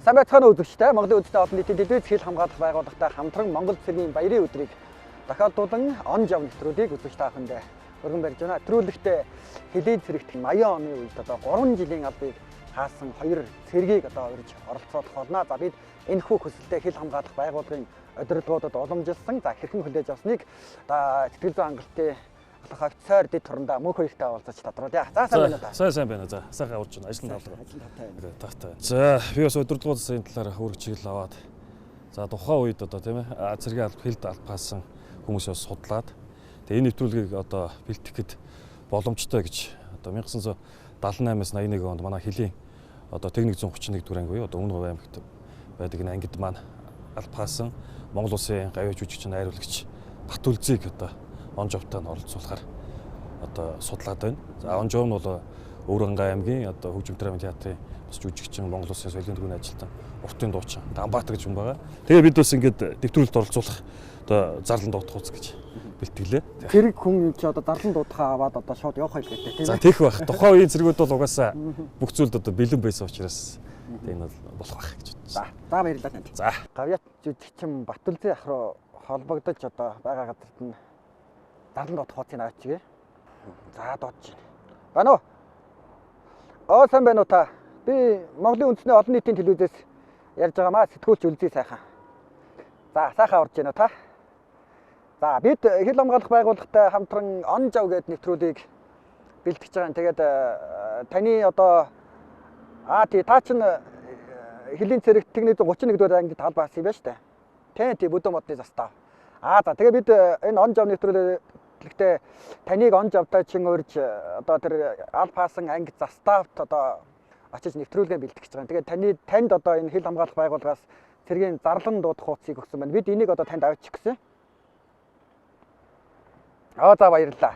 Сайн байцгаана үзэгчдээ. Монголын үндэсний олон нийтийн телевиз хил хамгаалах байгууллагатай хамтран Монгол цэргийн баярын өдрийг тохиолдуулан он жав нэвтрүүлгийг үзэж тааханд өргөн барьж байна. Нэвтрүүлэгтээ хэлийн цэрэгт 80 оны үед 3 жилийн албыг хаасан 2 цэргийг урьж оролцоодох болно. За бид энэ хүү хүсэлтэд хил хамгаалах байгууллагын удирдлагуудад уламжилсан. За хэрхэн хүлээж авсныг сэтгэл зүйн хангалтын офицер дэд турандаа мөнх хоёртай уулзаж тодруулъя. За сайн байна уу? Сайн байна. За сайхан урж байна. Ажил тавтай. За би бас удирдлагуудын талаар хөргөж чиглэл аваад за тухайн үед тийм ээ цэргийн алба хилд албаасан хүмүүсээс судлаад тэгээ энэ нэвтрүүлгийг бэлтгэхэд боломжтой гэж 1978-аас 81 онд манай хилийн техник 131 дугаар анги буюу Өмнө Говь аймагт байдаг энэ ангид маань албаасан Монгол Улсын гавьяа жүжигчин найруулагч Батүлзийг он жовтойн оролцуулахаар судлаад байна. За он жов нь бол Өвөрхангай аймгийн хөгжим драмын театрын бас жүжигчин Монгол Улсын соёлын төвийн ажилтан уртын дуучин Дамбаатар гэж хүн байгаа. Тэгээ бид бас ингээд нэвтрүүлэлт оролцуулах зарлан дуудах хуц гэж бэлтгэлээ. Цэрэг хүн чи зарлан дуудахаа аваад шууд явах хэрэгтэй тийм ээ. За тийх байх. Тухайн үеийн цэргүүд бол угаасаа бүх зүйлд бэлэн байсан учраас энэ бол болох байх гэж бодсон. За баярлалаа танд. За гавьяа жүжигчин Батүлзийн ах руу холбогдож байгаа газарт нь зарлан дуудах хуцыг аваач. За дуудаж байна. Байна уу? Сайн байна уу та? Би Монголын үндэсний олон нийтийн телевизээс ярьж байгаамаа сэтгүүлч Үлзий сайхан. За сайхан орж байна уу та? За бид хил хамгаалах байгууллагатай хамтран он жав гэдэг нэвтрүүлгийг бэлтгэж байгаа. Тэгээд таны та чинь хилийн цэрэг техник 31 дугаар ангид талбаасан юм байна шүү дээ. Тийм бүдүүн модны застав. За тэгээ бид энэ он жав нэвтрүүлэгтээ таныг он жавтай чин урьж тэр албаасан анги заставт очиж нэвтрүүлгээ бэлтгэж байгаа. Тэгээд танд энэ хил хамгаалах байгууллагаас цэргийн зарлан дуудах хуцыг өгсөн байна. Бид энийг танд авчих гэсэн. За баярлалаа.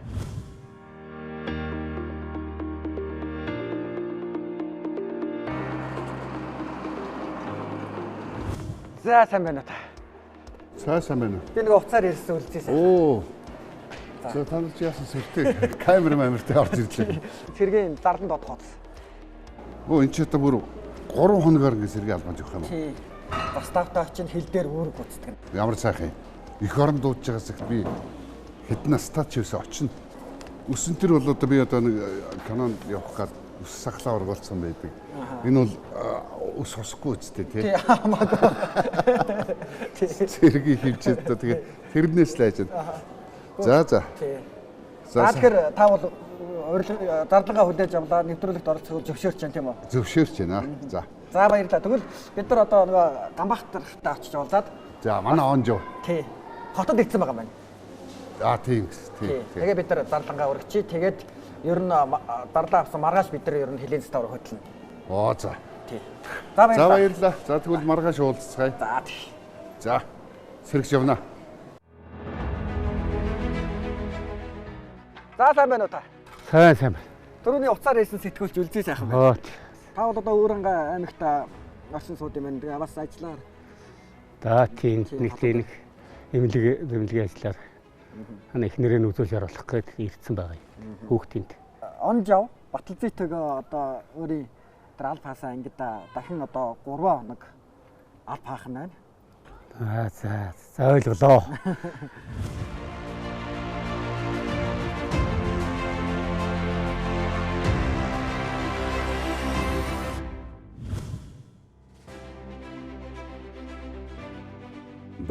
За сайн байна уу та? Сайн байна. Би нэг уцаар ирсэн үлдээсэн. Оо. За та нар чи яасан сэртэй камертай орж ирлээ. Цэргийн зарлан дуудах хуц. Оо энэ ч бүр 3 хоногор ингэ сэргийн албанд явах юм уу? Тий. Заставтаа чинь хил дээр үүрэг гүцдэг. Ямар сайхан юм. Их орон дуудаж байгаас их би хэдэн настаа ч юусаа очино. Өсөн төр бол би нэг канонд явах гад ус сахлаа ургуулсан байдаг. Энэ бол ус хосхгүй үстэй тий. Тий хамаагүй. Цэргийн хөвчөд тэгээд тэрнээс л айж байна. За. Тий. Тэгэхээр та бол зардлага хүлээж авлаа, нэвтрүүлэгт оролцох зөвшөөрч байна тийм үү? Зөвшөөрч байна. За баярлалаа. Тэгвэл бид нар нөгөө Гамбахтартай очиж уулзаад. За манай он жоо. Тий. Хотод ирсэн байгаа байна. Тийм. Тэгээ бид нар зарлангаа өргөчий. Тэгээд ер нь зарлаа авсан маргааш бид нар ер нь хилийн цэстээр хөтлөнө. За. Тий. За баярлалаа. За тэгвэл маргааш уулзцгаая. За. Сэрэгч явна. За сайн байна уу та? Сайн байна. Түрүүний уцаар ирсэн сэтгүүлч Үлзий сайхан байна. Та бол Өвөрхангай аймагт орчин сууд юм байна. Тэгээ бас ажиллаар. За тийм нэг эмнэлгийн ажиллаар эхнэрээ үзүүлж оруулах гээд ирсэн байгаа юм. Хүүхдийн. Он жав Батүлзийтэйгээ өөрийн тэр алба хаасан ангид дахин 3 хоног алба хаах нь байна. За ойлголоо.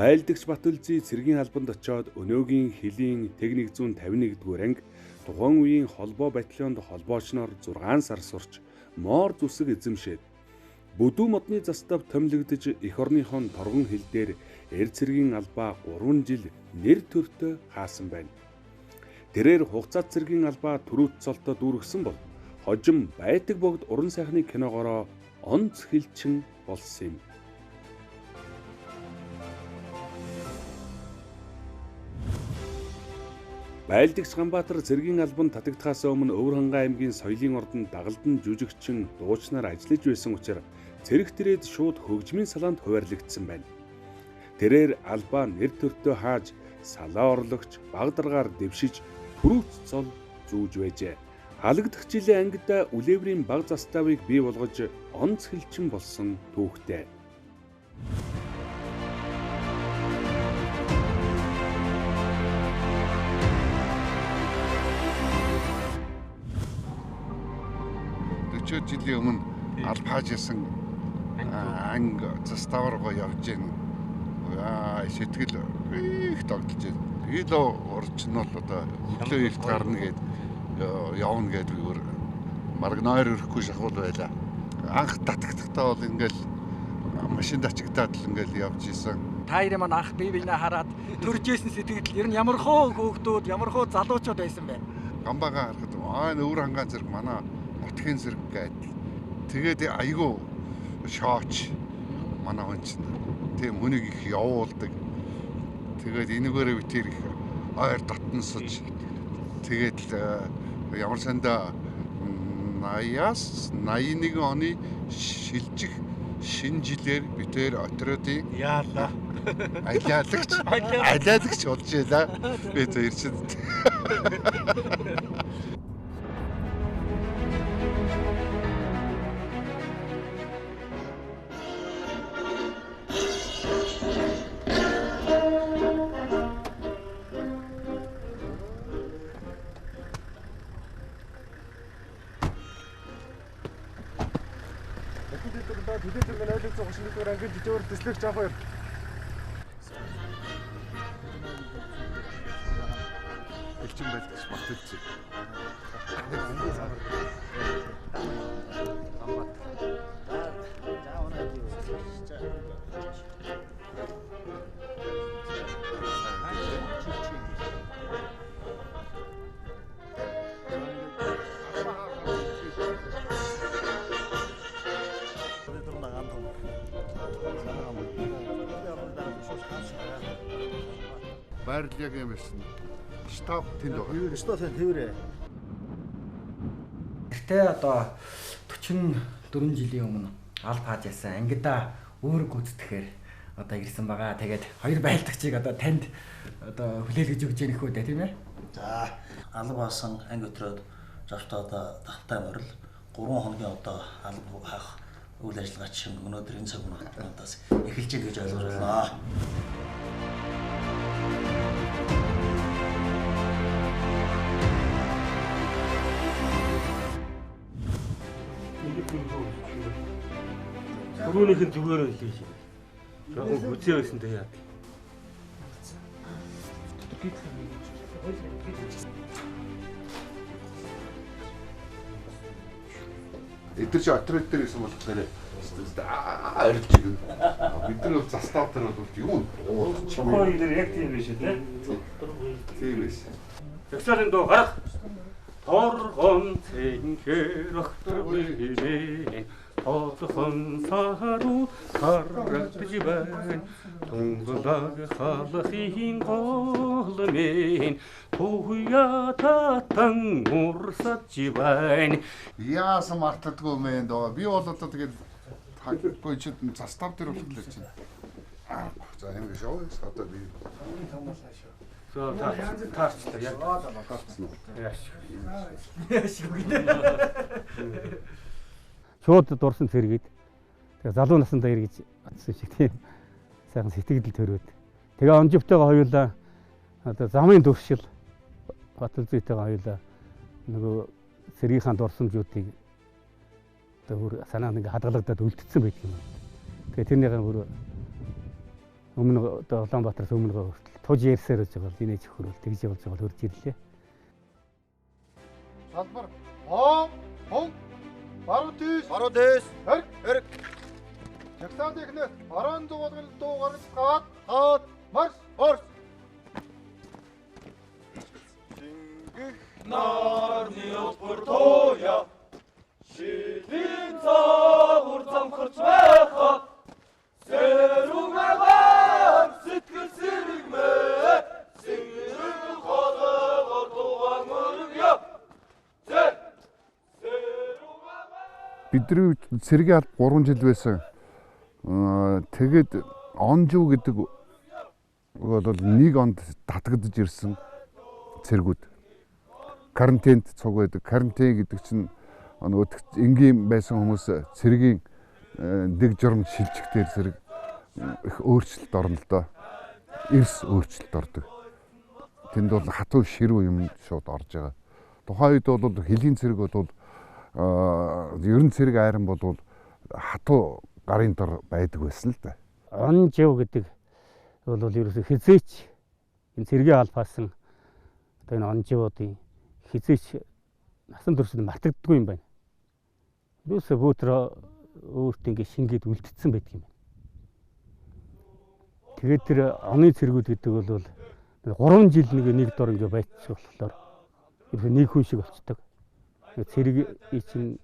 Байлдагч Батүлзий цэргийн албанд очиод өнөөгийн хилийн техник 151 дугаар анги тухайн үеийн холбоо батальонд холбоочноор 6 сар сурч моор зүсэг эзэмшээд бүдүүн модны застав томилогдож эх орныхон торгон хил дээр цэргийн албаа 3 жил нэр төртөө хаасан байна. Тэрээр хугацаат цэргийн албаа төрүүт цолтод дүүргэсэн бол хожим байтаг богд уран сайхны киногороо онц хилчин болсон юм. Байлдагч Ганбаатар цэргийн албанд татагдахаас өмнө Өвөрхангай аймгийн соёлын ордонд дагалдан жүжигчин дуучнаар ажиллаж байсан учраас цэрэг тэрээд шууд хөгжмийн салаанд хуваарлагдсан байна. Тэрээр албаа нэр төртөө хааж салаа орлогч баг даргаар дэвшиж түрүүц цол зүүж байжээ. Халагдах жилийн ангидаа үлээврийн баг заставыг бий болгож онц хэлчин болсон түүхтэй. Жилийн өмнө алба хаажсан анги заставаар гоо явж гин. Сэтгэл их тогтолж байна. Би л орчнол одоо өглөө илт гарна гэд явна гэдэг марг нойр өрөхгүй шахуул байла. Анх татагдахтаа бол ингээл машинд ачигтаад л ингээл явж исэн. Та хоёр маань анх бие биенээ хараад төрж исэн сэтгэл ер нь ямар хөө хөөгдүүд, ямар хөө залуучууд байсан бэ? Гамбагаа харахад өвөр хангаан зэрэг манай нутгийн зэрэг гэдэг. Тэгээд айгүй шооч манай хүн чинь тийм хүнийг их явуулдаг. Тэгээд энэгээрээ битэр их ойр дотносож тэгээд л ямар сандаа 80-аас 81 оны шилжих шинэ жилээр битэр отродын Яалаа. Алиалагч болж байлаа. Би тэр чинь элчин байлгч матэлцээ. Байрлал юм байсан. Штаб тэнд байгаа. Штаб тэврээ. Гэтэ одоо 44 жилийн өмнө алба хааж ясан ангидаа өөр гүйцэтгэхээр одоо ирсэн байгаа. Тэгээд хоёр байлдагчийг одоо танд одоо хүлээлгэж өгч яах вэ тийм ээ? За алба хаасан анги өдрөөд завтаа одоо давтай морил 3 хоногийн одоо алба хаах үйл ажиллагаа чинь өнөөдөр энэ цаг үеийнээс эхэлж байгаа гэж ойлгууллаа. Түрүүнийх нь зүгээр л хэлээ. Жохон хүзээ байсан дээ яа. Эдгээр чи отрод дээр исэн болохоор арилж гин. Бид нар застав дээр бол юу? Чохоо дээр яг тийм биш үү те? Тийм биш. Тэгсэрэн дөө гарах. Торгон цэнхэр өгтөрвээ. Одхон сару харагдж байна. Тунгалаг халахын голмэн туя татан урсаж байна. Яасан мартдаггүй мэн доо. Би бол одоо тэгээд хаггүй чи застав дээр болохоор чинь. За юм шоу одоо би So таарчлаа яг гарцсан уу? Шууд дурсан цэргээд тэгээ залуу насандаа эргэж атсан шиг тийм сайхан сэтгэл төрөөд тэгээ онживтойгоо хоёулаа одоо замын дуршил Батүлзийтэйгээ хоёулаа нөгөө цэргийнхаа дурсамжуудыг одоо бүр санаанд ингээ хадгалагдаад үлдсэн байдаг юм. Тэгээ тэрнийгээ бүр өмнө одоо Улаанбаатараас өмнөгөө хүртэл туж ярьсаар байж байгаа л инээж хөрвөл тэгж явуулж байгаа л хурж ирлээ. Салбар хон баруун дэс хэрэг Жагсаан ихнээс баруун дуугал дуу гаргаж хаад марш Шингэх нарны өлбөр тууя шилийн цагур замхарч байхад Сэрүүгээр сэтгэл сэргмэ сэрүүг хоолоор дугаар мөргөө Бидний цэргийн алба 3 жил байсан. Тэгээд онжив гэдэг бол нэг онд татагдж ирсэн цэргүүд. карантинд цуг байдаг. Карантин гэдэг чинь нөгөө энгийн байсан хүмүүс цэргийн дэг журам шилжихдээ зэрэг их өөрчлөлт орно л доо. Эрс өөрчлөлт ордог. Тэнд бол хатуу ширүү юм шууд орж байгаа. Тухайн үед бол хөлийн цэрэг бол ерөн цэрэг айран бол хатуу гарын дор байдаг байсан л да. Он жив гэдэг бол ерөөсө хизээч энэ цэргийн албаасан одоо энэ он живуудын хизээч насан туршид мартагддаггүй юм байна. Ерөөсө бөөтөр өөртөө ингэ шингээд үлдсэн байдаг юм байна. Тэгээд тэр оны цэргүүд гэдэг бол 3 жил нэг дор ингэ байцчих болохоор ерөөсө нэг хүн шиг болцдог. Цэрэг чинь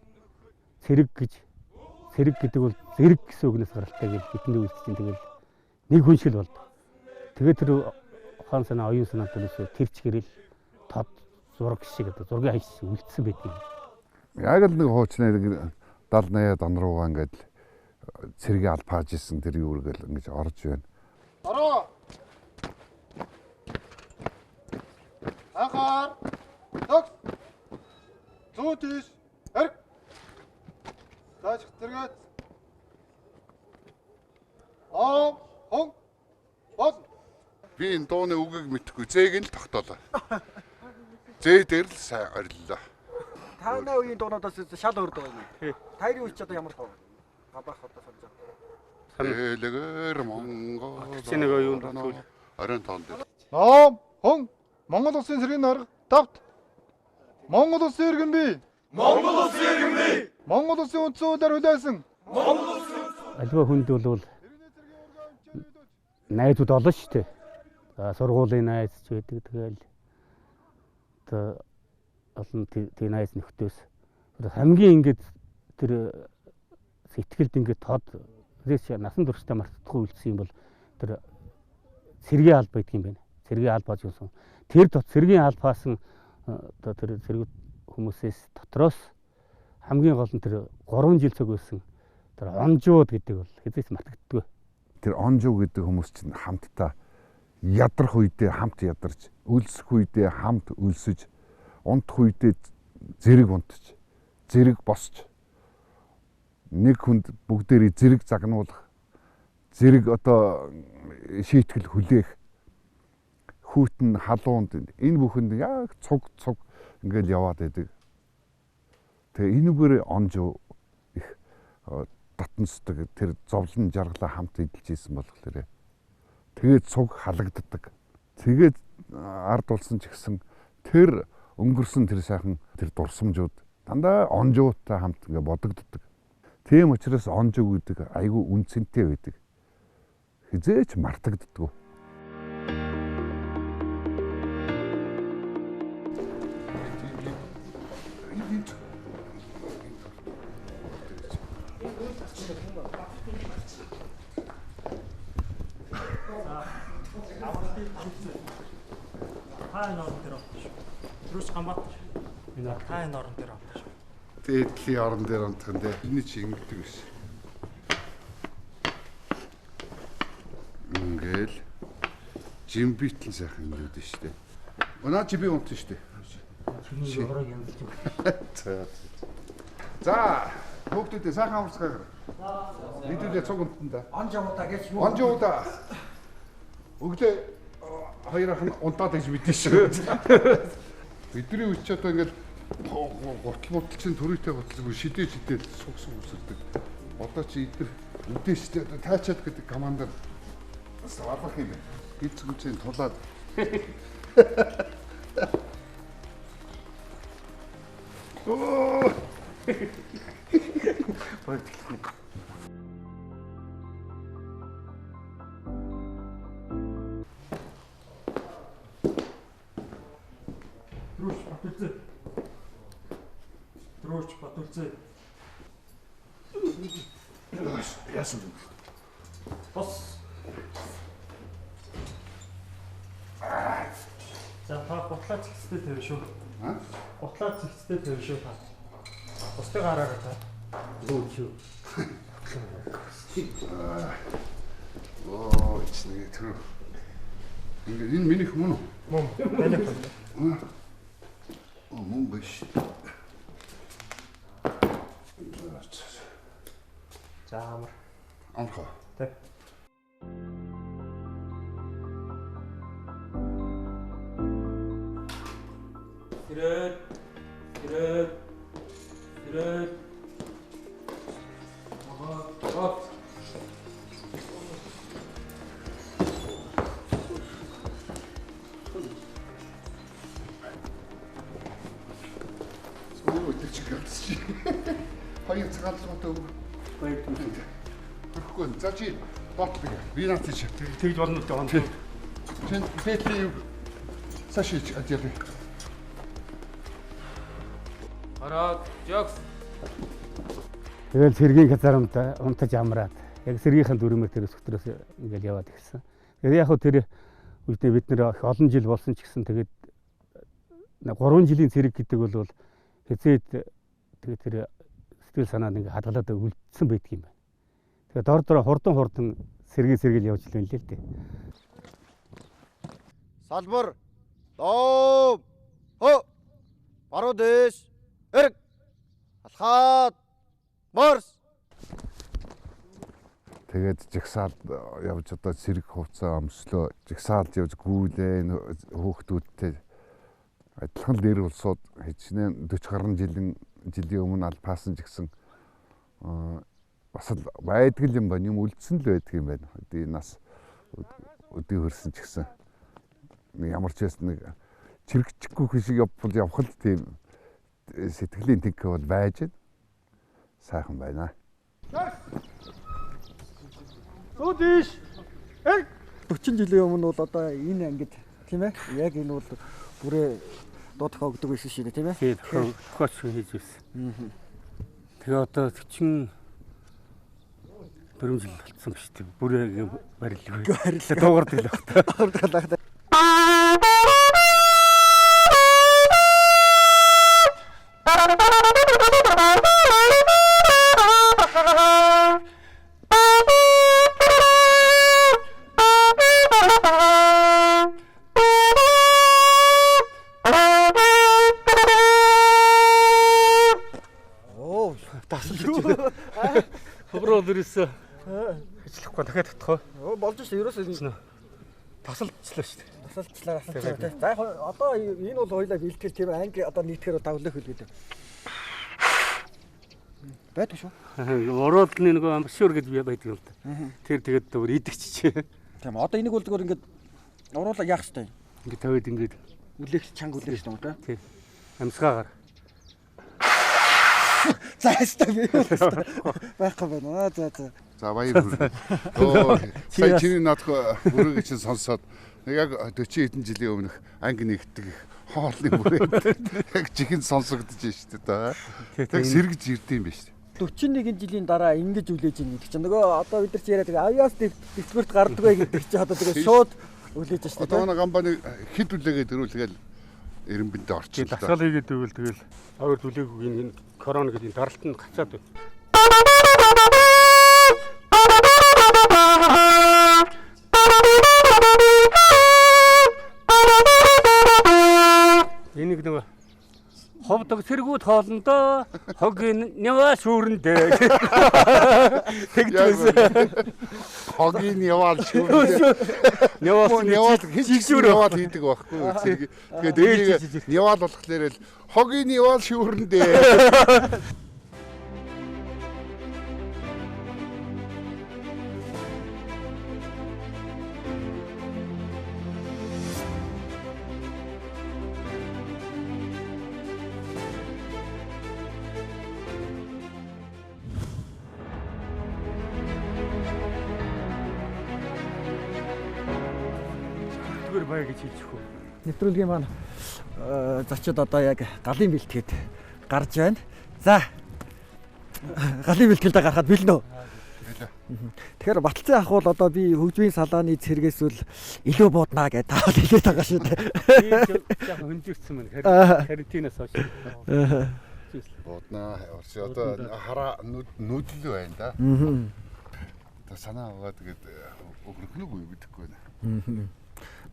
цэрэг гэдэг бол зэрэг гэсэн үгнээс гаралтай гэж бидэнд үйлчлэн тэгэл нэг хүн шиг болдог. Тэгээд тэр ухаан санаа оюун санаа төрөөсөө тэр чигээрэл тод зураг шиг одоо зургийн хаяг шиг үлдсэн байдаг. Яг л нэг хуучны 70-80 он руугаа ингээд цэргийн албааж исэн тэр юу гэл ингэж орж байна. Ороо. Ахаар. Токс. Зүүтиш. Хэрэг. Тааш зэрэгт. Хон. Бос. Би энэ дууны үгийг мэдэхгүй зээг нь л тогтоолоо. Зээ дээр л сайн ориллоо. Тааны үеийн дуунуудаас шал өөр дуу юм. Тайрын үеч одоо ямар хөө? Гадаах одоо санаж байна. Элэгэр Монгол. Чи нэг юунд тул. Орон тоонд. Хон. Монгол улсын цэргийн дарга давт. Монгол улсын иргэн бий. Монгол улсын иргэн бий. Монгол улсын үндсэн хуулиар хүлээсэн. Монгол улсын Альва хүнд бол найзууд олон шүү дээ. За сургуулийн найз ч байдаг. Тэгэл одоо олон тийм найз нөхдөөс хамгийн ингээд тэр сэтгэлд ингээд тод зэс насан туршдаа мартахгүй үлдсэн юм бол тэр цэргийн алба гэдэг юм байна. Цэргийн албааж юусан. Тэр цэргийн албаасан одоо тэр цэрэг хүмүүсээс дотроос хамгийн гол нь тэр 3 жил цуг байсан тэр онжууд гэдэг бол хэзээс мартагддаггүй. Тэр онжуу гэдэг хүмүүс чинь хамтдаа ядрах үедээ хамт ядарч, өлсөх үедээ хамт өлсөж, унтах үедээ зэрэг унтж, зэрэг босч, нэг хүнд бүгдээрээ зэрэг загнуулах, зэрэг одоо шийтгэл хүлээх, хүүтэн халуунд энэ бүхэнд яг цуг ингээл яваад байдаг. Тэгээ энэгээр онжуу их татансдаг тэр зовлон жаргалаа хамт эдэлж ийсэн болохоор тэгээд цуг халагддаг. Тэгээд ард улсан ч гэсэн тэр өнгөрсөн тэр сайхан тэр дурсамжууд дандаа онжуутай хамт ингээ бодогддог. Тийм учраас онжуу гэдэг айгүй үнцэнтэй байдаг. Хизээч мартагддаггүй. Тааны орон дээр авчих. Тэрүүч гамбат. Тааны орон дээр авчих. Дээдлийн орон дээр унтах нь энэ чи ингэдэг биш. Ингээл жимбитэн сайхан юм дээ шүү дээ. Унаа чи би унтсан шүү дээ. За, хүүхдүүдээ сайхан амарцгаая. Нийтдээ цуг унтна да. Онжуудаа гэж юу? Онжуудаа. Өглөө хоёрын унтаад гэж мэдэн шүү. Бидний үуч одоо ингээд гуртал төрүйтэй готлог шидэж суг үсэрдэг. Одоо чи идэр үдээштэй одоо таачаад гэдэг командаар бас авах юм байна. Гид зүгчийн тулаад. Оо. Трууч Батүлзээ. Яасан бэ? Бос. За та гутлаа цэгцтэй тавь шүү. Гутлаа цэгцтэй тавь шүү та. Бусдыг хараарай та. Зүүч. Оо, ичнэ тэр. Энэ миний хүмүүн үү? Мөн. Таны хүн. Мөн биш. За амар. Амарх. Тэ. Ирээд. Хоёр цагаалгаатай өг. Баяр хүргэе. Хөрөхгүй. За чи ботлоо. Би наач чи. Тэгж болно уу гоо. Чин бэтли сашиж ажиалаа. Хараад жокс. Тэгэл цэргийн казармд унтаж амраад яг цэргийнхэн дүрмээр тэр өсгөтрөөс ингээл яваад ирсэн. Тэгээд яг хөө тэр үедээ бид нэр их олон жил болсон ч гэсэн тэгээд 3 жилийн цэрэг гэдэг бол хэзээд тэгээд тэр сэтгэл санаанд ингээ хадгалаад үлдсэн байдаг юм байна. Тэгээд дор хурдан сэргээл явж л байна л дээ. Салбар. Доо. Хо. Баруун дэш. Эрг. Алхаад. Морс. Тэгээд жигсаалд явж одоо цэрэг хувцас өмслөө жигсаалд явж гүйлээ хөөхтүүдтэй адилхан нэр улсууд хичнээн 40 гаруй жилийн өмнө албаасан ч гэсэн бас л байдаг юм байна. Юм үлдсэн л байдаг юм байна. Одоо нас өдөө хөрсөн ч гэсэн ямар ч байсан нэг чирэгчгүй шиг явах л тийм сэтгэлийн тэнхээ бол байж байна. Сайхан байна. Сүүдиш. 40 жилийн өмнө бол одоо энэ ангид тийм ээ. Яг энэ бол бүрээ дуудахаа өгдөг байсан шээ тийм ээ. Тийм тохиолч хийж байсан. Тэгээ одоо 40 жил болсон биш тийм. Бүрээ барилгүй. Дуугардаг л байна. Хөврөө өрөөсөө ажиллахгүй дахиад татах уу? Болж шүү. Ерөөсөө тасалчлаа шүү дээ. тасалчлаа тийм. За яг одоо энэ бол хоёлаа бэлтгэл тийм анги одоо нийтгэхээр давлах хэлгээд. Байдаг шүү. Оролдны нэг амбшуур гэж байдаг юм л да. Тэр тэгээд өөр идэгч. Тийм одоо энийг бол зүгээр ингээд уруулаа яах хэрэгтэй. Ингээд тавиад ингээд үлээх чанга үлээх юм да. Тийм. Амсгаагаар. За хэвээ байхгүй байна. За. За баяр хүргэе. Оо сая чиний наадах бүрэг чинь сонсоод яг 40 хэдэн жилийн өмнөх анги нэгтгэх хоолны бүрээ яг чихэнд сонсогдож шүү дээ. Яг сэргэж ирдэм биш. 41 жилийн дараа ингэж үлээж ийн гэдэг чинь нөгөө одоо бид нар чи яриад авиас дэвтгүрт гардаггүй гэдэг чи одоо тэгээ шууд үлээж шүү дээ. Одоо нэг амбаны хэд үлээгээд ирүүлгээл эренбэндээ орчихлоо. Дасгал хийгээд ивэл тэгэл авир үлээгүй энэ корона гэдэг даралтанд гацаад байна. Энийг нөгөө ховдог сэргүүд хоолндоо хогийн няваа шүүрэндээ тэгдсэн. Хогийн яваал шүүрэндээ яваал хийчихвэр хийдэг байхгүй. Тэгээд яваал болохоор л хогийн яваал шүүрэндээ. Бай гэж хэлчих үү. Нэвтрүүлгийн маань зочид одоо яг галын бэлтгээд гарч байна. За. Галын бэлтгэлдээ гарахад бэлнэ үү? Тэгэхээр Баталцын ах бол одоо би хөгжмийн салааны цэргээс үл илүү бууднаа гэж таавал хэлээд байгаа шүү дээ. Яг хөнжигдсэн мэн карантинаас хойш. Бууднаа одоо хараа нүдэл байна да. Одоо санаа аваад тэгээд өгрөхнөг үү гэдэггүй байна.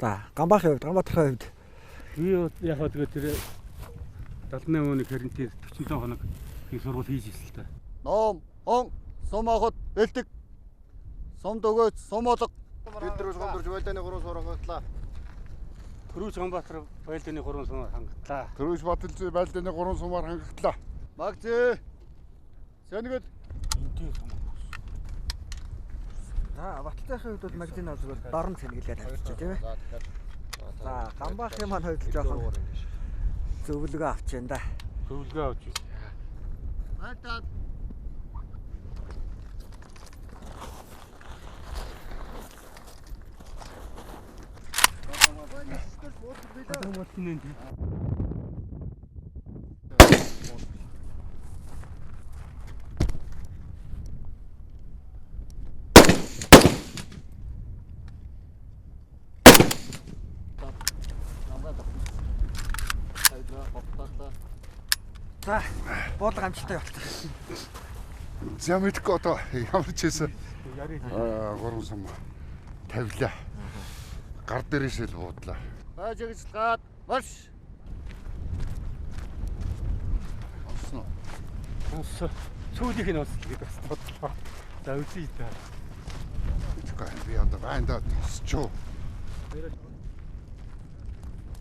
За, Гамбаахын хувьд, Гамбаатарын хувьд би яг тэгээд тэр 78 оны карантин 45 хоног их сургууль хийж ирсэн л та. Ном, он, сум авахд бэлдэг. Сум дөгөөж, сум олго. Бид дөрөв гомдорж байлдааны 3 суур хангатлаа. Төрөөж Ганбаатар байлдааны 3 сум хангатлаа. Төрөөж Баталзай байлдааны 3 сумаар хангатлаа. Магзээ. Сэнгэд Энтэй сум. За, Баталзайхын хувьд бол магазин аа зүгээр дорн сэнгэлээд тавьчих тийм ээ. За, Ганбаахын маань хувьд жоохон зөвлөгөө авч байна да. Зөвлөгөө авч. Айтаа. За, буулга амжилттай явуулчих. За мэдгүй одоо ямар ч хэсэ 3 сум тавилаа. Гар дээрээс л буудлаа. Байж ажиллагаад марш. Онсон. Онс. Сүүлийнх нь онс гэдэг бас бодлоо. За үзье та. Тэгвэл би одоо байндаа тосчоо.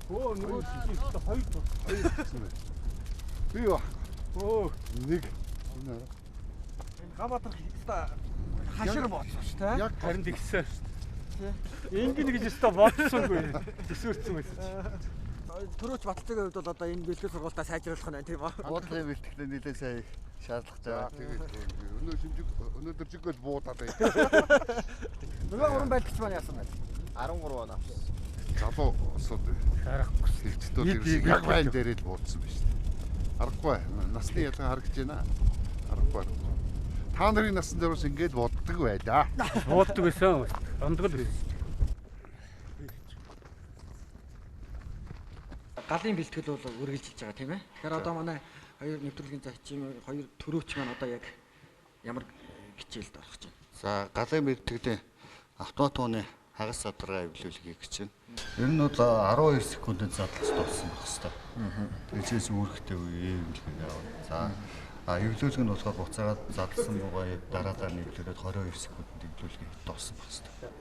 Оо нөгөө чинь хоёр гэсэн бэ. Би ба. Оо Нэг. Ганбаатар хашир болсон шүү дээ. Яг харин тэгсэн шүү дээ. Ингээд гэж өстө бодсонгүй. Төсөөрсөн байсан. Төрөөч Баталзайгийн хувьд бол одоо энэ бэлтгэл сургалтаа сайжруулах нь тийм үү? Буудлын бэлтгэл нэлээд сайн шаардлагатай. тэгээд өнөөдөр жигэл буудаад бай. Нөгөө уран байлгч маань яасан бэ? 13 он авсан. Залуу усууд Харахгүй. хөвчтөл ирсэн яг байн дээрээ л буудсан ба шүү дээ. Аргагүй. Насны ялгаа харагдаж байна. Аргагүй. Та нарын насны дээрээс ингэж боддог байлаа. Бууддаг байсан. Ондгол байсан. Галын бэлтгэл бол үргэлжилж байгаа тийм ээ. Тэгэхээр одоо манай хоёр нэвтрүүлгийн зочин, хоёр төрөөч маань одоо яг ямар хичээлд орох гэж байна? За, галын бэлтгэлийн автоматны хагас садраа эвлүүлэхийг гэж байна. Ер нь бол 12 секундэд задлаж дууссан байх хэвээр. Тэгээс үүрэгтэй үе эвлэхийг аваа. За, эвлүүлэг нь болохоор буцаагаад задлсан бугаа дараалал нь эвлүүлээд 22 секундэд эвлүүлэхийг дууссан байх хэвээр.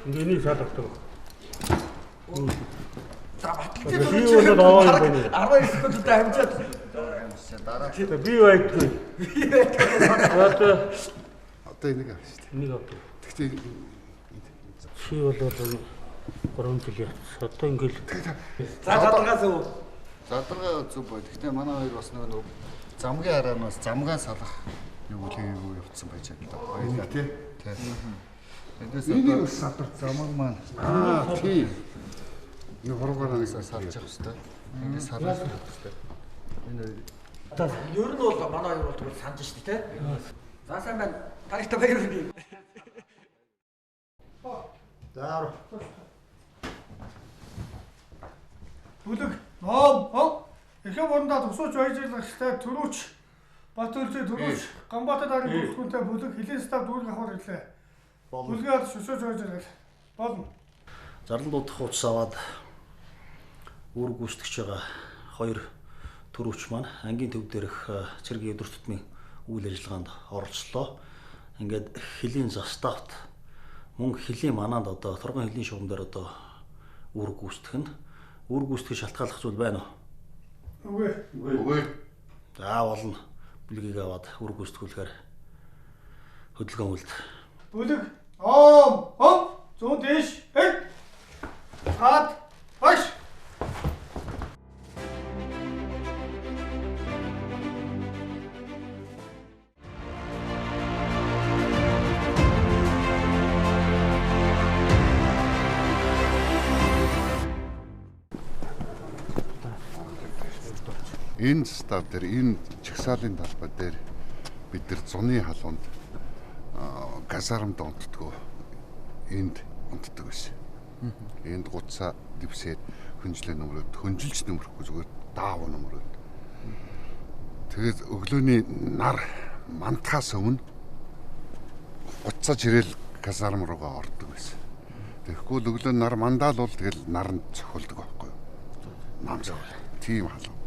Энийг шал авдаг. За Би өнөөдөр аваа юм байна. 12 секундтай амжаад Би байдгүй. Одоо энийг авах шүү дээ. Энийг авдаг. Тэгтээ Чи бол 3 жил явсан. Одоо ингээл за гадаргаас өв. Задраа зүг бай. Гэхдээ манай хоёр бас нөгөө замгийн араанаас замгаа салах юу хийгээгүй явцсан байж байгаа. тий. Эндээс Энийг одоо бас садар замаг маань тий. Энэ хоргоороо нэг салж явах хэрэгтэй. Эндээс салах хэрэгтэй. Энэ Ер нь бол манай хоёр бол тэгвэл санаж штэ тий. За сайн байна. Тарихтай баяр хүргэе. За. Бүлэг ном эхлээ бордоо тусууч байж байгаа хэвээр төрөөч Баталзай төрөөч Ганбаатар дараагийн бүрэлдэхүүнтэй бүлэг хилийн став дүүрэг авахар ирлээ. Бүлгээр шүшөөж байж байгаа. Болно. Зарлан дуудах хуудас аваад үүрэг гүйцэтгэж байгаа хоёр төрөөч маань ангийн төв дээрх цэргийн өдөр тутмын үйл ажиллагаанд оролцлоо. Ингээд хилийн заставт мөн хилийн манаанд одоо торгон хилийн шугам дээр одоо үүрэг гүйцэтгэх шалтгааллах зүйл байна уу? Үгүй. За болно. Бүлгийг аваад үүрэг гүйцэтгүүлэхээр хөдөлгөөн үлд. Бүлэг зүүн дэш хад баш. Энэ став дээр энэ чагсаалын талбай дээр бид нар зуны халуунд газарамд унтдаг. Энд унтдаг байсан. Энд гуцаа дэвсээд хөнжлөө нөмрөөд хөнжилж нөмрөхгүй зүгээр даав нөмрөөд. Тэгээд өглөөний нар мантахаас өмнө гуцааж ирээл газарм руугаа ордог байсан. Тэгэхгүй л өглөө нар мандаал бол тэгэл наранд цохилдог байхгүй юу? Нам зовлоо. Тийм халуун.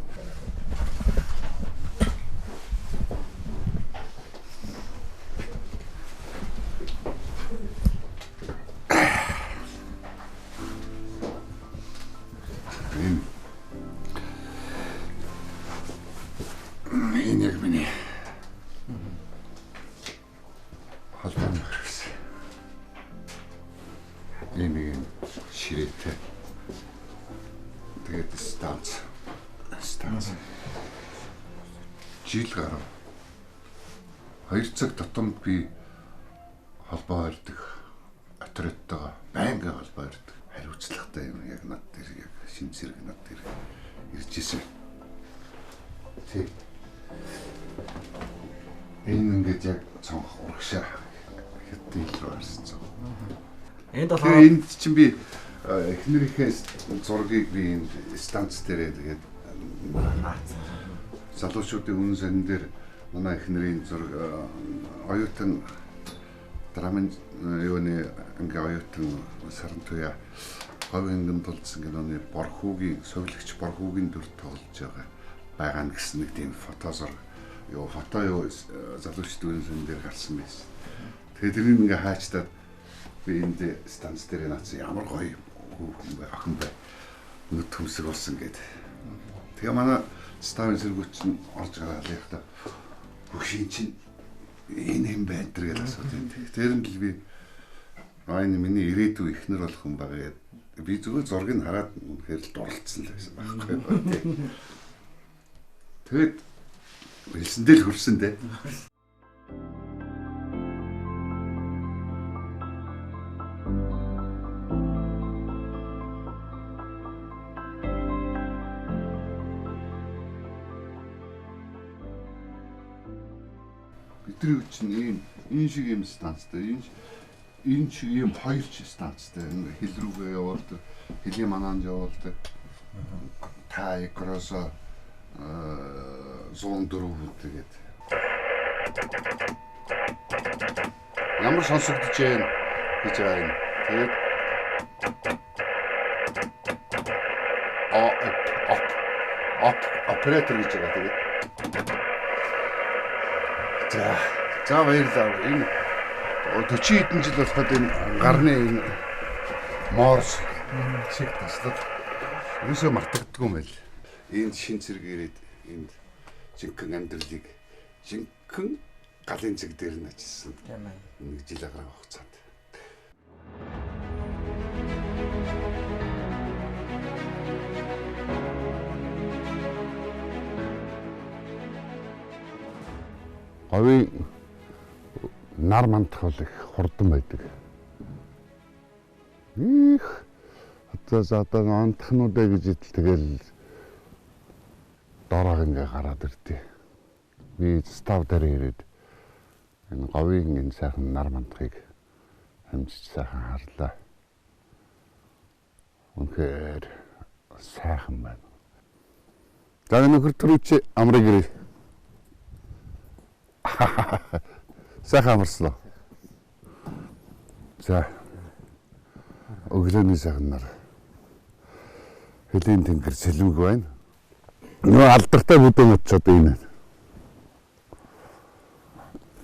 Энэ яг миний холбооны хэрэгс. Энэ ширээтэй. Тэгээд станц. Жил гарав. 2 цаг тутамд би холбоо өрдөг. Отрядтайгаа байнгын холбоо өрдөг. Хариуцлагатай юм яг над дээр яг шинэ зэрэг над дээр ирж ирсэн. Тэг. Энэ ингээд яг цонх урагшаа хэдийл рүү харсан. Энд болохоор энд чинь би эхнэрийнхээ зургийг би энэ станц дээрээ тэгээд залуучуудын үнэн сонин дээр манай эхнэрийн зураг оюутан драмын юуны ингээ оюутан Сарантуя говийн гэмтэлсэн гэнэний борхуугийн совилогч борхуугийн дүр тоглож байгаа гэсэн нэг тийм фотозураг фото залуучдын үнэн сонин дээр гарсан байсан. Тэгээд тэрийг ингээ хаачтаад би энд станц дээр наац ямар гоё хүн бай охин бай нүд төмсөг болсон гэд. Тэгээ манай ставын зэргүүч нь орж гараад яхта бүхшин чинь энэ юм байна гэж асуусан. Тэрэн л би энэ миний ирээдүйн эхнэр болох юм байгаа гэд би зүгээр зургийг хараад үнэхээр л дурлцсан л байсан байхгүй юу. Тэгээд хэлсэндээ л хөрсөн дээ. Бидний чинь энэ шиг юм станцтай энэ шиг юм хоёр ч станцтай хил рүүгээ явуулдаг хэлийн манаанд явуулдаг тай кросо 104 тэгээд ямар сонсогдож байна гэж байна. Тэгээд оператор гэж байгаа тэгээд за баярлалаа. Энэ 40 хэдэн жил болоход энэ гарны энэ морс шиг таслаад юусоо мартагддгүй юм байл. Энд шин зэрэг ирээд энд жинхэнэ амьдралыг жинхэнэ галын зэг дээр нь ажилласан. Нэг жил агаар хугацаанд. Говийн нар мандах бол их хурдан байдаг. Их одоо онтхнуудаа гэж идэл тэгэл дорог ингээ гараад ирдээ. Би став дээр ирээд энэ говийн энэ сайхан нар мандахыг хамжиж сайхан харлаа. Үнэхээр сайхан байна. За нөхөр төрүүч амрыг ирээ. Сайхан амарсан. За өглөөний сайхан нар хэлийн тэнгэр сэлвэг байна. Нөө алдартай бүдүүн очоод энэ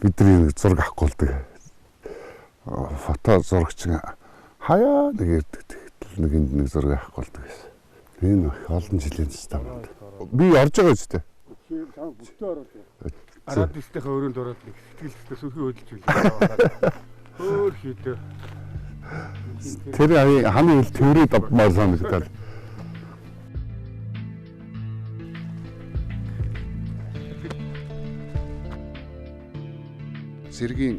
бидний зураг авахгүй болдог. Фото зурагч хаяа нэг ирдэг. Нэг энд нэг зураг авахгүй болдог гэсэн. Энэ олон жилийн систем. Би орж байгаа үстэй. Бүтэн ороод. Арадистийнхаа өрөөнд ороод нэг сэтгэл сүрхий хөдөлж билээ. Өөр хийдэ. Тэр ханы хэл төврээд авмаар санагдал. Сэргийн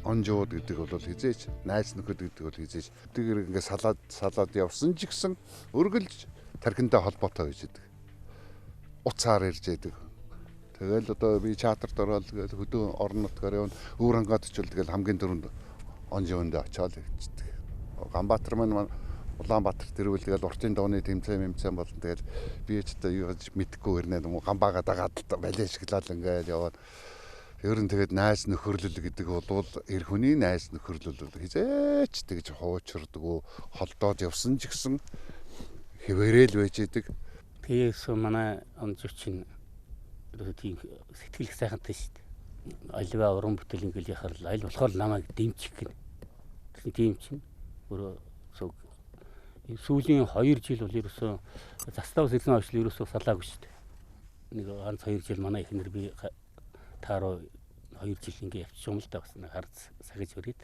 онжууд гэдэг бол хизээч найз нөхөд гэдэг бол хизээч тэр ингээ салаад явсан ч гэсэн өргөлж тархинтай холбоотой гэж байдаг. Уцаар ирж байдаг. Тэгэл одоо би чатарт ороод хөдөө орон нутгаар явна. Өвөр хангаад очил тэгэл хамгийн дөрөнд онжиунд очиод ирчихдэг. Ганбаатар маань Улаанбаатар тэрвэл тэгэл уртын дооны тэмцээн болно. Тэгэл би ч одоо юу гэж мэдэхгүй ирнэ. Ганбаагаа дагаад балиа шоколад ингээл яваад Ер нь тэгээд найз нөхөрлөл гэдэг бол эр хүний найз нөхөрлөл хизээч тэгж хуучирдгүү холдоод явсан ч гэсэн хэвээрэл байж идэг. PS манай онцч чинь тийм сэтгэл сайхантай шүү дээ. Альва уран бүтээл ингээл яхаар аль болохоор намайг дэмжих гэнэ. Тийм чинь өөрөө сүүлийн 2 жил бол ерөөсөө заставс хэлсэн ажил ерөөсөө салаагүй шүү дээ. Нэг ганц 2 жил манай ихнэр би тааруу 2 жил ингээ явчих юм л да бас нэг харц сахиж өрөөд.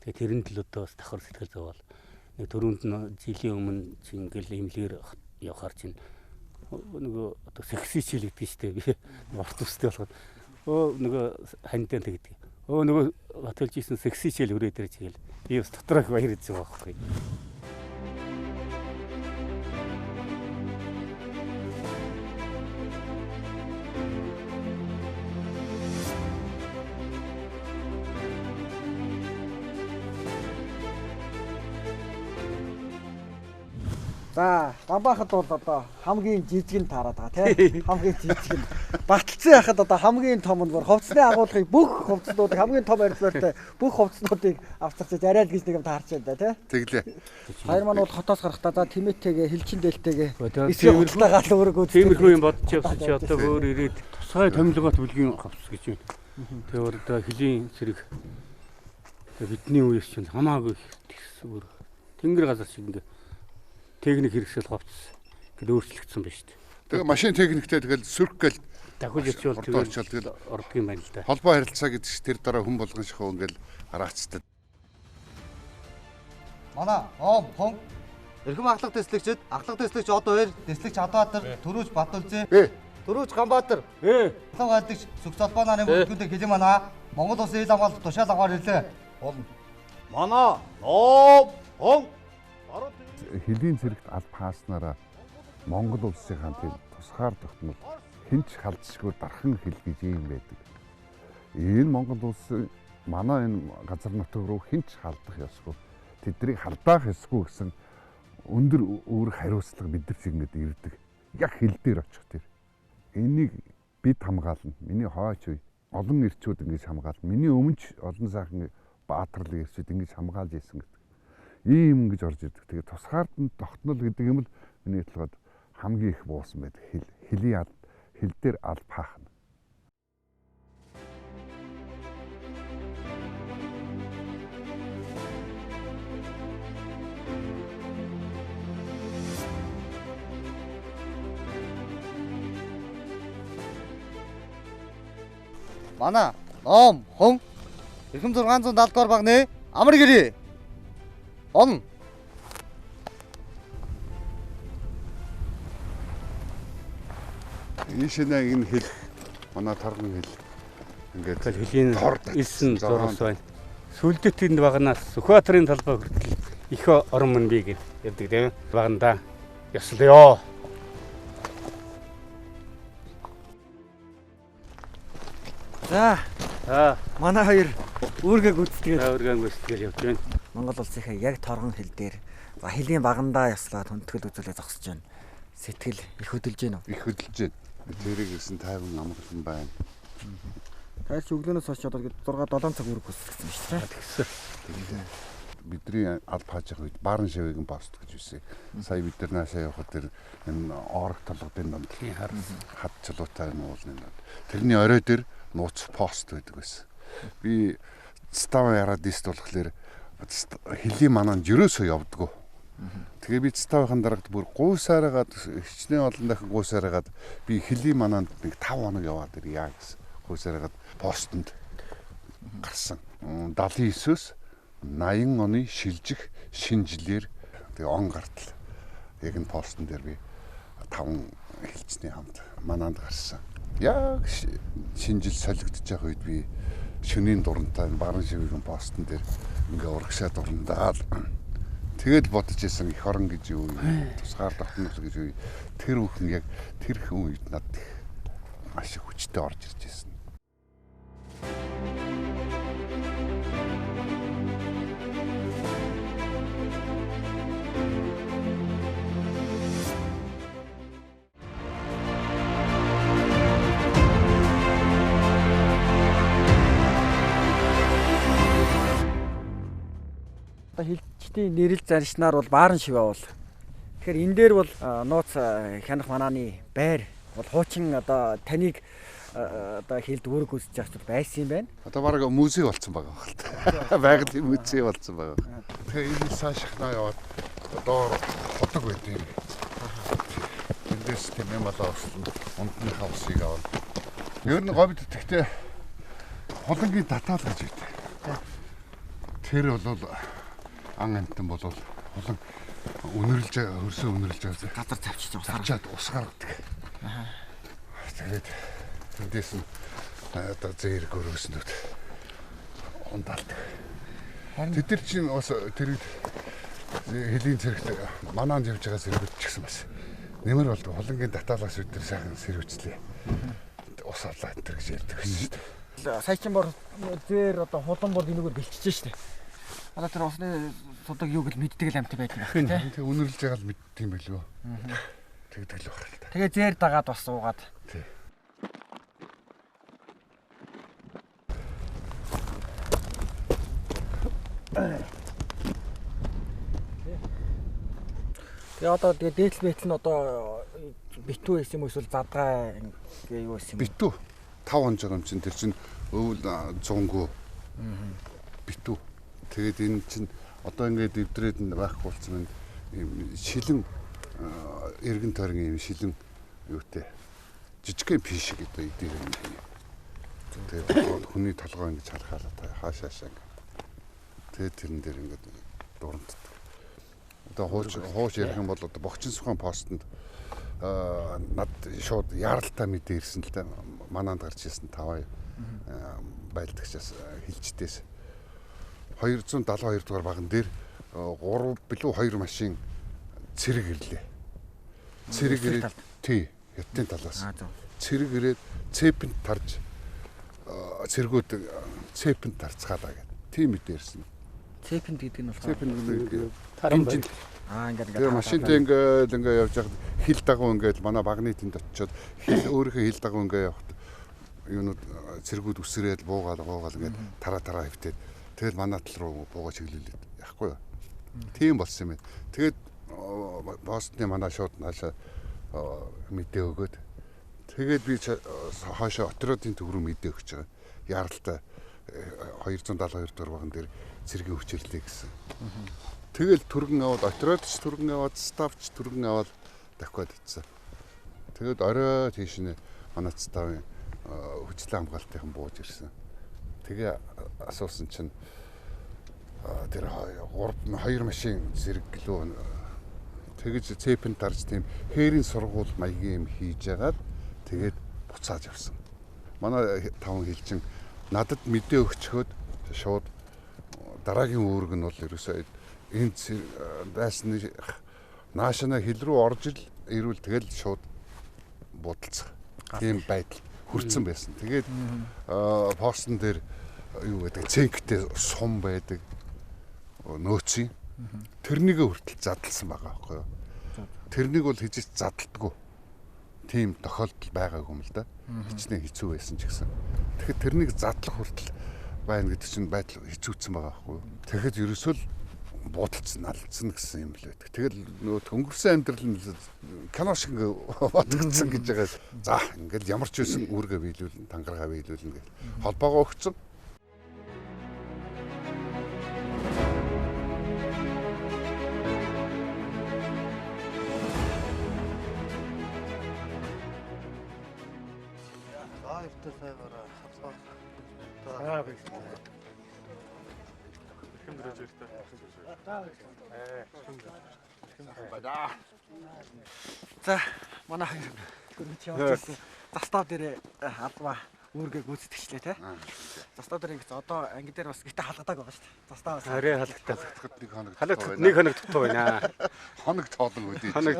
Тэгээ тэрэн л одоо бас давхар сэтгэл зовоол. Нэг төрөнд нь жилийн өмнө чи ингээл имлэр явахаар чинь нөгөө одоо сексичл гэдэг шүү дээ. Би урт үстэй болоход нөгөө хандтай тэгдэг. Нөгөө баталжсэн сексичл өрөөд ирж гээл би бас дотроо баяр хийж байгаа байхгүй. За, Гамбахад бол одоо хамгийн жижиг нь таарад байгаа тийм. Хамгийн жижиг нь. Баталцсан яхад одоо хамгийн том нь бүр хувцсны агуулгыг бүх хувцснуудыг хамгийн том арилжуулалттай бүх хувцснуудыг авцарчиж арай л гэж нэг юм таарч байна тийм. Тэглээ. Хоёр маань бол хотоос гарахдаа за тэмээтэйгээ хилчин дээлтэйгээ эсвэл уртлагаа л өөргөө тиймэрхүү юм бодож явсан чи одоо өөр ирээд тусгай томилгоот бүлгийн хувцс гэж байна. Тэгээ одоо хөлийн зэрэг бидний үеэс чинь хамаагүй өөр тэнгэр газар шиг ингээ техник хэрэгсэл хувцс гэдэг өөрчлөгдсөн байна шүү дээ. Тэгээ машин техниктэй тэгэл сүрхгээл дахиж ирчүүл тэгэл ордог юм байна л да. Холбоо харилцаа гэдэг чинь тэр дараа хүн болгон шахуу ингээл гараацтай. Манай хон эрхэм ахлах дэслэгчд одоо 2 дэслэгч Адбаатар, Төрөөж Батүлзээ, Төрөөж Ганбаатар, Халуун гайдагч Сүх Солбоо нарын бүлгүүдээ хэлэн манай Монгол Улсын ил хамгаалалт тушаал аваар ирлээ. Манай хон Хөлийн зэрэгт аль пааснараа Монгол улсынхаа тийм тусгаар тогтмол хинч халдшгүй дархан хэл гэж юм байдаг. Энэ Монгол улсын манай энэ газар нутаг руу хинч халдах ёсгүй. Тэднийг хардаах ёсгүй гэсэн өндөр үүрэг хариуцлага бид нар шиг ингэж ирдэг. Яг хэл дээр очих тэр. Энийг бид хамгаална. Миний хойч үе олон ирчүүд ингэж хамгаална. Миний өмнөч олон сайхан баатарлаг ирчүүд ингэж хамгаалж ирсэн гэдэг. Ийм ингэж орж ирдэг. Тэгээ тусгаард нь тогтнол гэдэг юм л миний бодлоод хамгийн их буусан байдаг. Хэлийн хэл дээр аль паахна. Манай хон эрхэм 670 дугаар багны амар гэрээ. Он Ийшнэ энэ хэл манай тарган хэл ингээд хөлийн илсэн зурус байна. Сүлдэт энд багнаас Сүхбаатарын талбай хүртэл их орон мөн би гэдэг тийм багнда ёслоё. За. Манай хоёр үүргээ гүйцэтгэл явж байна. Монгол улсынхаа яг торгон хэл дээр за хэлийн багандаа яслаад хүндэтгэл үзүүлээ зогсож байна. Сэтгэл их хөдөлж байна уу? Их хөдөлж байна. Тэрийг ирсэн тайван амгалан байна. Тайлч өглөөнөөс хойш одоо 6-7 цаг үүрэг хүссэн шүү дээ. Тэгсэн. Бидний аль паажих үед баарн шавьгийн пост гэж үсэ. Сая бид нар наашаа явхад тэр энэ орог толгодын донд хад чулуутай юм уулна. Тэрний орой дээр нууц пост байдаг байсан. Би став ярадист болохоор хэлийн мананд ерөөсөө явдггүй. Тэгээ би ставын дараагт бүр гуйсаараад хичнээн олон дахин гуйсаараад би хэлийн мананд нэг 5 хоног яваад ирье гэсэн. Гуйсаараад постонд гарсан. 79-өөс 80 оны шилжих шинжилээр тэгээ он гартал. Яг энэ постон дээр би 5 хэлцний хамт мананд гарсан. Яг шинжил солигдож байгаа үед би шөнийн дурантай баарн шивгийн постон дээр ингээ урагшаа дурандаа тэгэл бодож исэн их орон гэж юу тусгаар тогтнол гэж юу тэр бүхэн яг тэр хүн үед над маш их хүчтэй орж ирж исэн. Монголчуудын нэрэл заншнаар бол Бааран шивээ бол. Тэгэхээр энэ дээр бол нууц хянах манааны байр бол хуучин одоо таныг одоо хэлд үүрэг үүсэж байгаа байсан юм байна. Одоо бараг музей болсон байгаа байна. Байгалийн музей болсон байгаа. Тэгэхээр энэ цааш хнаа яваад доор ходог байдیں۔ Эндээс тийм юм болоо өссөн ундны хавсыг аваад. Ер нь говьд тэгтээ хулангийн татаал гэж байдаг. Тэр бол ан амтан бол хулан өнөрлж хөрсөө өнөрлж газар тавьчих усаад ус гаргадаг. Тэгээд тэндээс нь одоо зэрэг өрөөснүүд ундаалдаг. Тэд нар чинь бас тэр хэлийн зэрэгт манаанд явж байгаа зэрэгүүд ч гэсэн бас нэмэр болдог. Хулангийн татаалаас бид нар сайхан сэрвэцлээ. Ус алаа энэ гэж ярьдаг шүү дээ. Саячин бор зэр одоо хулан бол энэгээр бэлтжиж штэ. Одоо тэр усны судаг юу гэж мэддэг л амт байдаг байх тийм. Тэг өнөрлж байгаа л мэддэг юм билүү. Тэгдэг л байх л та. Тэгээ зэр дагаад бас суугаад. Тий. Тэгээ одоо тэгээ дээдл байтал нь одоо битүү байсан юм эсвэл задгаа ингээ юу байсан юм? Битүү 5 хонжоо юм чинь тэр чинь өвөл 100 битүү. Тэгээд энэ чинь одоо ингээд өвдрээд байхгүй болсон юм шилэн эргэн тойрон юм шилэн юутэй жижигхэн пиш гэдэг идэг юм. Тэгээд хүний толгой ингэж харахаар хаашаашаа ингээд. Тэгээд тэрэн дээр ингээд дурамтдаг. Одоо хууч ярих юм бол одоо богчин сухан постод над шууд яралтай мэдээ ирсэн л да. Манаанд гарч ирсэн 5 байлдагчаас хилчдээс 272 дугаар баган дээр 3 билүү 2 машин цэрэг ирлээ. Цэрэг ирээд тий хятадын талаас. Цэрэг ирээд цепэнд тарж цэргүүд цепэнд тарцгаалаа гэдэг. Тийм мэдээ ирсэн. Цепэнд гэдэг нь болохоор цепэнд гэдэг таран байна. Ингээд Тэгээ машинтай ингээд явж байхад хил дагуу ингээд манай багны тэнд очиод хил өөрийнхөө хил дагуу ингээд явахад юунууд цэргүүд үсрээд буугаал ингээд тараа хөвтээд тэгэл манай тал руу буугаа чиглүүлээд яахгүй юу. Тийм болсон юм байна. Тэгээд босны манай шууд наашаа мэдээ өгөөд тэгээд би хаашаа отродын төв рүү мэдээ өгч байгаа. Яралтай 272 дугаар баган дээр цэргийн хүчирлээ гэсэн. Тэгэл түргэн аваад отродч түргэн аваад ставч түргэн аваад дахиад ицсэн. Тэгээд орой тийш нэ манай ставын хүчлийн хамгаалтынхан бууж ирсэн. Тэгээ асуусан чинь тэр 2 машин зэрэг гэлөө тэгэж цепэнд тарж тийм хээрийн сургууль маягийн юм хийж ягаад тэгээд буцааж явсан. Манай 5 хилчин надад мэдээ өгчхөөд шууд дараагийн үүрэг нь бол ерөөсөө энэ дайсны наашна хил рүү орж ирвэл тэгэл шууд будалцах. Тийм байдал хүрсэн байсан. Тэгээд постн дээр юу гэдэг цэнктэй сум байдаг нөөцийн тэрнийг хүртэл задлсан байгаа байхгүй юу. Тэрнийг бол хийж задалдаггүй. Тийм тохиолдол байгаагүй юм л да. Хичнээн хэцүү байсан ч гэсэн. Тэгэхээр тэрнийг задлах хүртэл байна гэдэг чинь байдал хэцүүцсэн байгаа байхгүй юу. Тэгэхэд ерөөсөө л будалцсан алдсан гэсэн юм л байдаг. Тэгэл нөгөө өнгөрсөн амьдрал нь кино шиг бодогдсон гэж байгаа. За ингээл ямар ч байсан үүргээ биелүүлэн, тангараа биелүүлэн гэж холбоогоо өгсөн. За манай хоёр гөрөж явчихсан. Застав дээр албаа үүргээ гүйцэтгэжлээ те. Застав дээр ингэж одоо анги дээр бас гитэ халгадаг байгаа шүү дээ. Заставаас арай халагдаад. Халагдахад Нэг хоног дутуу байна. Хоног тоолон үүдээ. Хоног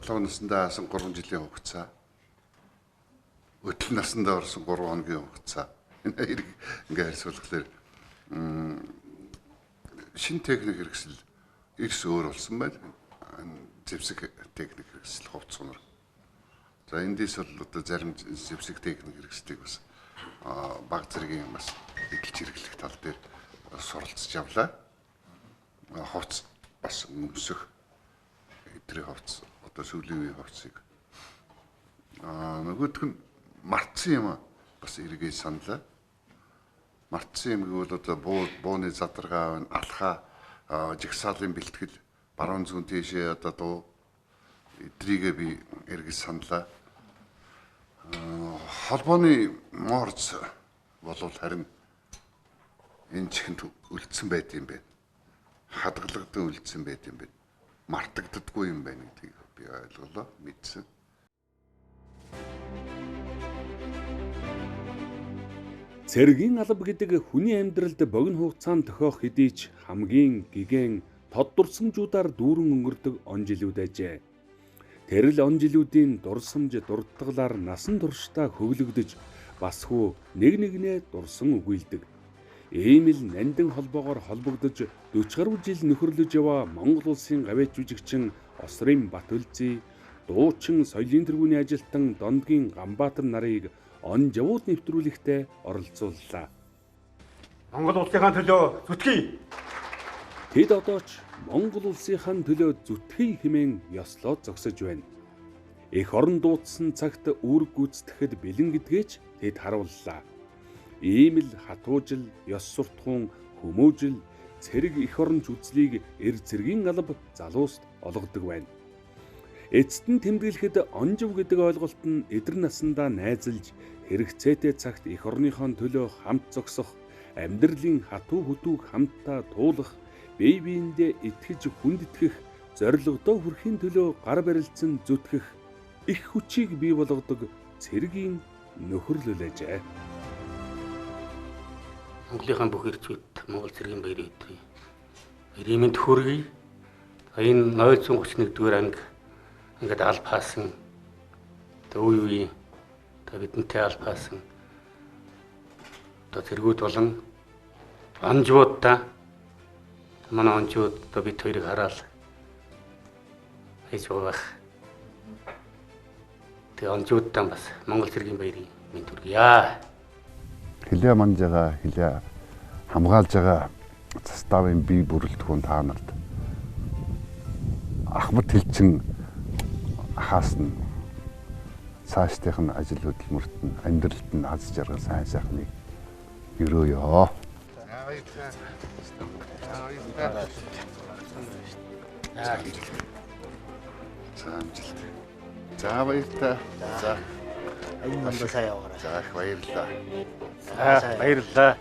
залуу наснда асан 3 жилийн хугацаа. Өтөл наснда орсон 3 хоногийн хугацаа. Энэ хоёрыг ингээ харьцуулахлаар шин техник хэрэгсэл Ирс өөр болсон байна. Зэвсэг техник хэрэгсэл хувцс нар. За эндээс бол одоо зарим зэвсэг техник хэрэгслийг бас баг зэргийн бас эдэлж хэрэглэх тал дээр суралцж явлаа. Хувцс бас өмсөх эдрийн хувцс одоо сүүлийн үеийн хувцсыг нөгөөх нь мартсан юм бас эргээ саналаа. Мартсан юм гэвэл одоо бууны задаргаа алхаа жигсаалын бэлтгэл баруун зүүн тийшээ одоо дуу эдрийгээ би эргэж саналаа. Холбооны моорц болвол харин энэ чихэнд үлдсэн байт юм байна. Хадгалагдсан үлдсэн байт юм байна. Мартагддаггүй юм байна гэдгийг би ойлголоо, мэдсэн. Цэргийн алба гэдэг хүний амьдралд богино хугацаанд тохиох хэдий ч хамгийн гэгэн тод дурсамжуудаар дүүрэн өнгөрдөг он жилүүд ажээ. Тэрл он жилүүдийн дурсамж дурдтаглаар насан туршдаа хөглөгдөж басхүү нэг нэгнээ дурсан үгүйлдэг. Ийм л нандин холбоогоор холбогдож 40 гаруй жил нөхөрлөж яваа Монгол улсын гавьяа жүжигчин Осрын Батүлзий, дуучин соёлын тэргүүний ажилтан Дондгийн Ганбаатар нарыг он жавууд нэвтрүүлэгтээ оролцууллаа. Монгол улсынхаа төлөө зүтгэе. Тэд одоо ч Монгол улсынхаа төлөө зүтгэе хэмээн ёслоод зогсож байна. Эх орон дуудсан цагт үүрэг гүйцэтгэхэд бэлэн гэдгээч тэд харууллаа. Ийм л хатуужил, ёс суртахуун, хүмүүжил, цэрэг эх оронч үзлийг эр цэргийн алба залууст олгодог байна. Эцэст нь тэмдэглэхэд онжив гэдэг ойлголт нь эдэр насандаа найзалж хэрэгцээтэй цагт эх орныхон төлөө хамт зогсох, амьдралын хатуу хөтүүг хамтдаа туулах, бие биендээ итгэж хүндэтгэх, зорилгодоо хүрэхийн төлөө гар барилдсан зүтгэх их хүчийг бий болгодог цэргийн нөхөрлөл ажээ. Монголынхаа бүх эрчүүд Монгол цэргийн баярыг өдрий. Баярын төхөргий. Энэ 931-р анги ингээд албаасан. Үе бидэнтэй албаасан. Одоо цэргүүд болон онжуудаа манай онжууд одоо бид хоёрыг хараад хайж байгаа. Тэгээ онжуудаа бас Монгол цэргийн баярыг минь төргийа. Хилээ манжаага хилээ хамгаалж байгаа заставын бие бүрэлдэхүүн та нарт ахмад хэлчин хаасна цаашдынх нь ажил хөдөлмөрт нь амьдралд нь аз жаргал сайн сайхныг өрөөё. За баярлалаа. За энэ мандаа сайн яваарай. За их баярлалаа. Баярлалаа.